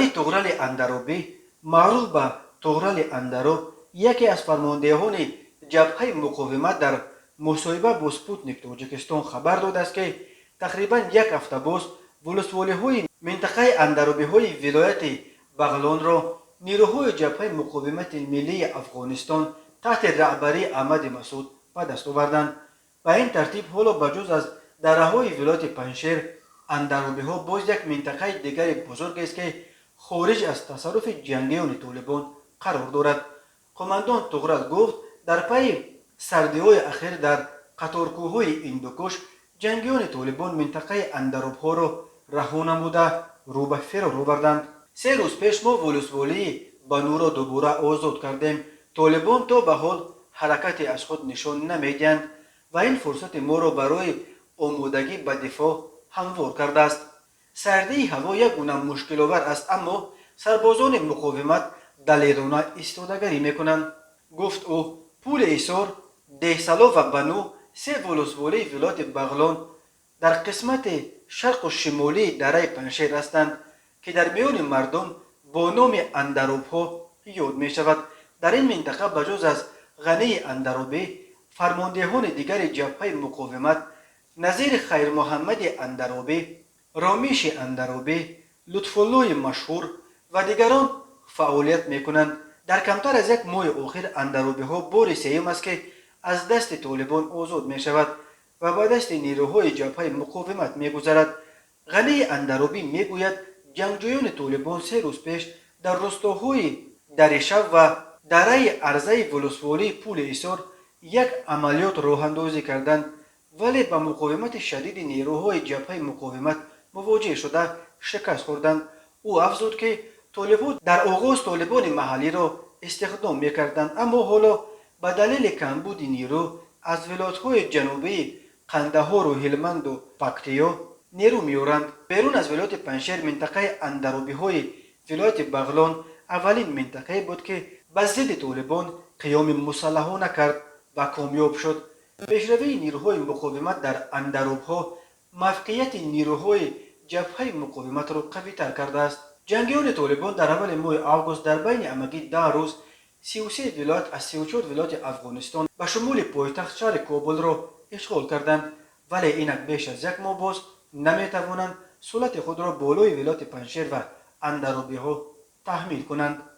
ولی طغرل اندروبی معروف به طغرل اندرو یکی از فرماندهان جبهه مقاومت در مصاحبه با سپوتنیک تاجیکستان خبر داد است که تقریبا یک هفته باز ولسوالی های منطقه اندروبی های ولایت بغلان را نیروهای جبهه مقاومت ملی افغانستان تحت رهبری احمد مسعود به دست آوردند. به این ترتیب حالا بجز از دره های ولایت پنشیر، اندروبی ها باز یک منطقه دیگر بزرگ است که خارج از تصرف جنگیان طالبان قرار دارد. قماندان طغرل گفت در پی سردی های اخیر در قطارکوهای هندوکش جنگیان طالبان منطقه اندروب ها را رها نموده رو به فرار آوردند. 3 روز پیش ما ولسوالی بنو را دوباره آزاد کردیم. طالبان تا به حال حرکتی از خود نشان نمیدهند و این فرصت ما را برای آمادگی به دفاع هموار کرده است. سردی هوا یک گونه مشکل آور است، اما سربازان مقاومت دلیرانه ایستادگی میکنند، گفت او. پول ایسار، دهسلا و بنو 3 ولسوالی ولایت بغلان در قسمت شرق و شمالی دره پنشیر هستند که در میان مردم با نام اندروب ها یاد می شود. در این منطقه بجز از غنی اندروبی فرماندهان دیگر جبهه مقاومت نظیر خیر محمد اندروبی، رامیش اندروبی، لطفالله مشهور و دیگران فعالیت می کنند. در کمتر از یک ماه آخر اندروبی ها بار سیوم است که از دست طالبان آزاد می شود و به دست نیروهای جبهه مقاومت می گذرد. غنی اندروبی می گوید جنگجویان طالبان 3 روز پیش در روستاهای دریشب و دره ارزه ولسوالی پول ایسار یک عملیات راه اندازی کردند، ولی با مقاومت شدید نیروهای جبهه مقاومت مواجه شده شکست خوردند. او افزود که طالبان در آغاز طالبان محلی را استخدام میکردند، اما حالا به دلیل کمبود نیرو از ولایت‌های جنوبی قندهار و هلمند و پکتیا نیرو میارند. بیرون از ولایت پنشیر منطقه اندروبی های ولایت بغلان اولین منطقه بود که به ضد طالبان قیام مسلحانه کرد و کامیاب شد. پیشروی نیروهای مقاومت در اندروب ها موقعیت نیروهای جبهه مقاومت را قوی تر کرده است. جنگیان طالبان در اول ماه آگوست در بین همگی 10 روز 33 ولایت از 34 ولایت افغانستان به شمول پایتخت شهر کابل را اشغال کردند، ولی اینک بیش از یک ماه باز نمیتوانند سلطه خود را بالای ولایت پنشیر و اندروبی ها تحمیل کنند.